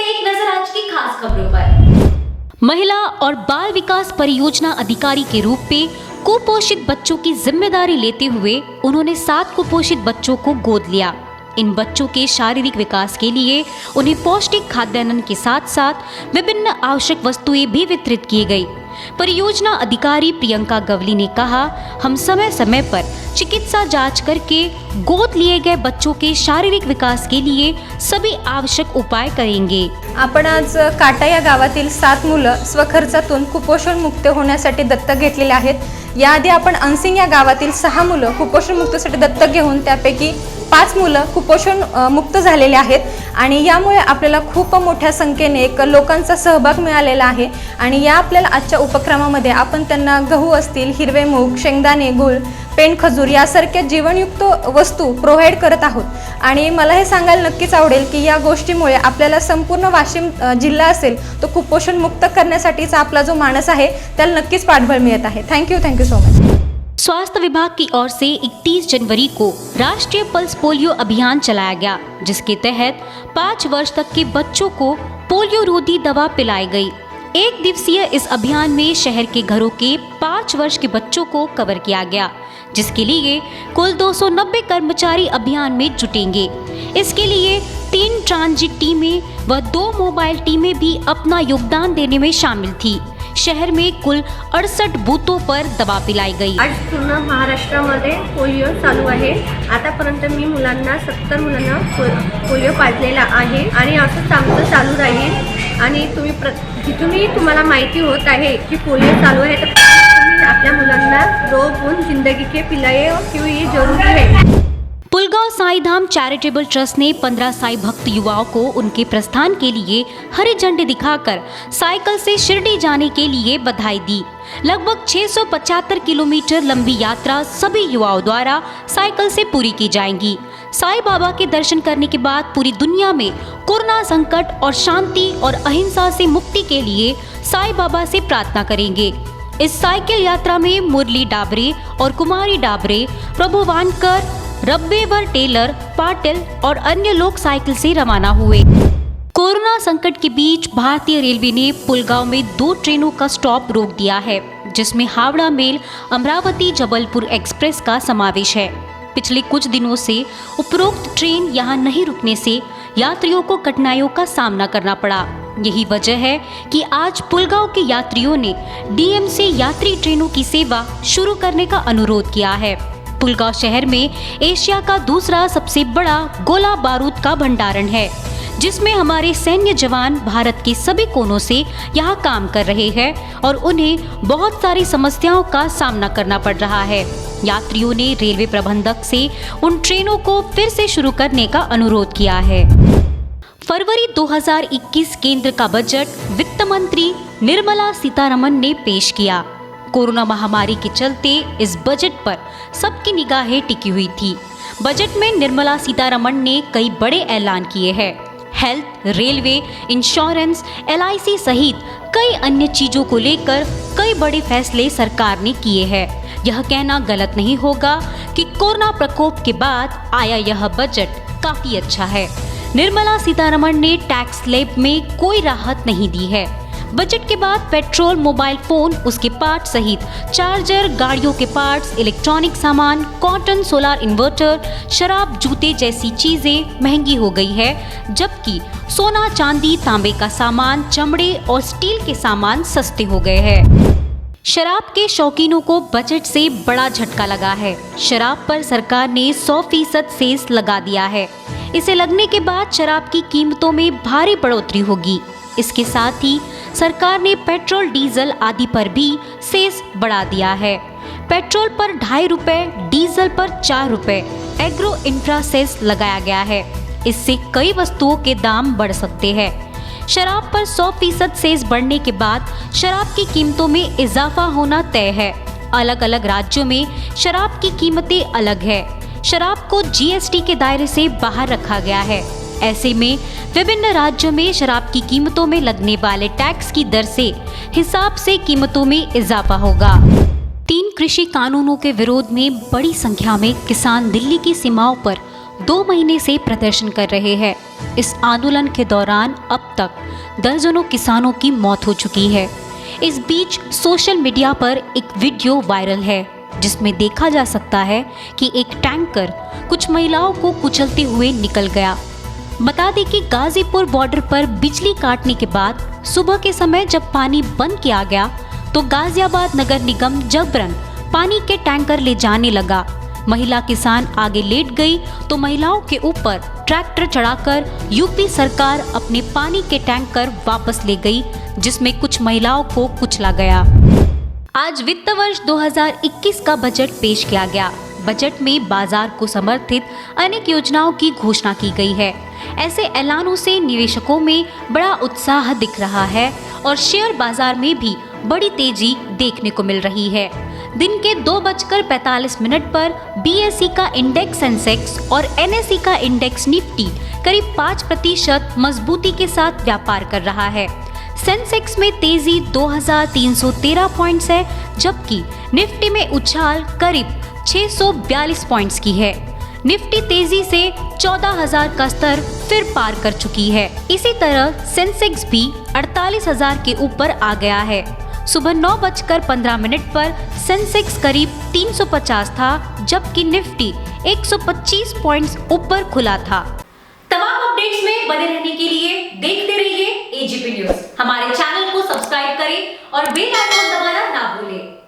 एक नजर आज की खास खबरों पर। महिला और बाल विकास परियोजना अधिकारी के रूप में कुपोषित बच्चों की जिम्मेदारी लेते हुए उन्होंने 7 कुपोषित बच्चों को गोद लिया। इन बच्चों के शारीरिक विकास के लिए उन्हें पौष्टिक खाद्यान्न के साथ साथ विभिन्न आवश्यक वस्तुएं भी वितरित की गई। परियोजना अधिकारी प्रियंका गवली ने कहा, हम समय समय पर चिकित्सा जांच करके गोद लिए गए बच्चों के शारीरिक विकास के लिए सभी आवश्यक उपाय करेंगे। आपण आज काटा या गावातील 7 मुलं स्वखर्चातून कुपोषण मुक्त होण्यासाठी दत्तक घेतलेले आहेत। याआधी आपण अनसिंग या गावातील 6 मुलं कुपोषण मुक्तसाठी दत्तक घेऊन त्यापैकी 5 मुलं कुपोषण मुक्त झालेले आहेत आणि यामुळे आपल्याला खूप मोठ्या संख्येने लोकांचा सहभाग मिळालेला आहे। आणि या आपल्याला आजच्या उपक्रमामध्ये आपण त्यांना गहू असतील, हिरवे मूग, शेंगदाणे, गूळ, पेंड खजूर यासारख्या जीवनयुक्त वस्तू प्रोव्हाइड करत आहोत। आणि मला हे सांगायला नक्कीच आवडेल की या गोष्टीमुळे आपल्याला संपूर्ण वाशिम जिल्हा असेल तो कुपोषण मुक्त करण्यासाठीचा आपला जो मानस आहे त्याला नक्कीच पाठबळ मिळत आहे। Thank you so much. स्वास्थ्य विभाग की ओर से 31 जनवरी को राष्ट्रीय पल्स पोलियो अभियान चलाया गया, जिसके तहत 5 वर्ष तक के बच्चों को पोलियो रोधी दवा पिलाई गई। 1 दिवसीय इस अभियान में शहर के घरों के 5 वर्ष के बच्चों को कवर किया गया, जिसके लिए कुल 290 कर्मचारी अभियान में जुटेंगे। इसके लिए 3 ट्रांजिट टीमें व 2 मोबाइल टीमें भी अपना योगदान देने में शामिल थी। शहर में कुल 68 बूथों पर दवा पिलाई गई। आज पूर्ण महाराष्ट्रामध्ये पोलिओ चालू आहे। आतापर्यंत मी 70 मुलांना पोलिओ पाजलेला आहे आणि असंच आमचं चालू राहील। आणि जिथूनही तुम्हाला माहिती होत आहे की पोलिओ चालू आहे तर तुम्ही आपल्या मुलांना 2 बूंद जिंदगी के पिलाए क्यों ये जरूरी है। पुलगांव साईं धाम चैरिटेबल ट्रस्ट ने 15 साई भक्त युवाओं को उनके प्रस्थान के लिए हरी झंडी दिखाकर साइकिल से शिरडी जाने के लिए बधाई दी। लगभग 675 किलोमीटर लंबी यात्रा सभी युवाओं द्वारा साइकिल से पूरी की जाएगी। साईं बाबा के दर्शन करने के बाद पूरी दुनिया में कोरोना संकट और शांति और अहिंसा से मुक्ति के लिए साईं बाबा से प्रार्थना करेंगे। इस साइकिल यात्रा में मुरली डाबरे और कुमारी डाबरे, प्रभु वानकर, रब्बेवर टेलर, पाटिल और अन्य लोग साइकिल से रवाना हुए। कोरोना संकट के बीच भारतीय रेलवे ने पुलगांव में 2 ट्रेनों का स्टॉप रोक दिया है, जिसमें हावड़ा मेल अमरावती जबलपुर एक्सप्रेस का समावेश है। पिछले कुछ दिनों से उपरोक्त ट्रेन यहां नहीं रुकने से यात्रियों को कठिनाइयों का सामना करना पड़ा। यही वजह है कि आज पुलगांव के यात्रियों ने डीएम से यात्री ट्रेनों की सेवा शुरू करने का अनुरोध किया है। पुलगांव शहर में एशिया का दूसरा सबसे बड़ा गोला बारूद का भंडारण है, जिसमें हमारे सैन्य जवान भारत के सभी कोनों से यहाँ काम कर रहे हैं और उन्हें बहुत सारी समस्याओं का सामना करना पड़ रहा है। यात्रियों ने रेलवे प्रबंधक से उन ट्रेनों को फिर से शुरू करने का अनुरोध किया है। फरवरी 2021 केंद्र का बजट वित्त मंत्री निर्मला सीतारमण ने पेश किया। कोरोना महामारी के चलते इस बजट पर सबकी निगाहें टिकी हुई थी। बजट में निर्मला सीतारमण ने कई बड़े ऐलान किए हैं। हेल्थ, रेलवे, इंश्योरेंस, LIC सहित कई अन्य चीजों को लेकर कई बड़े फैसले सरकार ने किए हैं। यह कहना गलत नहीं होगा कि कोरोना प्रकोप के बाद आया यह बजट काफी अच्छा है। निर्मला सीतारमण ने टैक्स स्लैब में कोई राहत नहीं दी है। बजट के बाद पेट्रोल, मोबाइल फोन, उसके पार्ट सहित चार्जर, गाड़ियों के पार्ट्स, इलेक्ट्रॉनिक सामान, कॉटन, सोलार इन्वर्टर, शराब, जूते जैसी चीजें महंगी हो गई है, जबकि सोना, चांदी, तांबे का सामान, चमड़े और स्टील के सामान सस्ते हो गए हैं। शराब के शौकीनों को बजट से बड़ा झटका लगा है। शराब पर सरकार ने 100% सेस लगा दिया है। इसे लगने के बाद शराब की कीमतों में भारी बढ़ोतरी होगी। इसके साथ ही सरकार ने पेट्रोल, डीजल आदि पर भी सेस बढ़ा दिया है। पेट्रोल पर 2.5 रुपए, डीजल पर 4 रुपए एग्रो इंफ्रा सेस लगाया गया है। इससे कई वस्तुओं के दाम बढ़ सकते हैं। शराब पर 100% सेस बढ़ने के बाद शराब की कीमतों में इजाफा होना तय है। अलग अलग राज्यों में शराब की कीमतें अलग है। शराब को GST के दायरे से बाहर रखा गया है। ऐसे में विभिन्न राज्यों में शराब की कीमतों में लगने वाले टैक्स की दर से हिसाब से कीमतों में इजाफा होगा। 3 कृषि कानूनों के विरोध में बड़ी संख्या में किसान दिल्ली की सीमाओं पर 2 महीने से प्रदर्शन कर रहे हैं। इस आंदोलन के दौरान अब तक दर्जनों किसानों की मौत हो चुकी है। इस बीच सोशल मीडिया पर एक वीडियो वायरल है जिसमें देखा जा सकता है कि एक टैंकर कुछ महिलाओं को कुचलते हुए निकल गया। बता दें कि गाजीपुर बॉर्डर पर बिजली काटने के बाद सुबह के समय जब पानी बंद किया गया तो गाजियाबाद नगर निगम जबरन पानी के टैंकर ले जाने लगा। महिला किसान आगे लेट गई तो महिलाओं के ऊपर ट्रैक्टर चढ़ाकर यूपी सरकार अपने पानी के टैंकर वापस ले गई, जिसमें कुछ महिलाओं को कुचला गया। आज वित्त वर्ष 2021 का बजट पेश किया गया। बजट में बाजार को समर्थित अनेक योजनाओं की घोषणा की गई है। ऐसे ऐलानों से निवेशकों में बड़ा उत्साह दिख रहा है और शेयर बाजार में भी बड़ी तेजी देखने को मिल रही है। दिन के 2:45 पर BSE का इंडेक्स सेंसेक्स और NSE का इंडेक्स निफ्टी करीब 5% मजबूती के साथ व्यापार कर रहा है। सेंसेक्स में तेजी 2313 पॉइंट्स है, जबकि निफ्टी में उछाल करीब 642 पॉइंट्स की है। निफ्टी तेजी से 14,000 का स्तर फिर पार कर चुकी है। इसी तरह सेंसेक्स भी 48,000 के ऊपर आ गया है। सुबह 9:15 पर सेंसेक्स करीब 350 था, जबकि निफ्टी 125 पॉइंट्स ऊपर खुला था। तमाम अपडेट्स में बने रहने के लिए देखते रहिए AGP न्यूज। हमारे चैनल को सब्सक्राइब करें और बेल आइकन दबाना ना भूलें।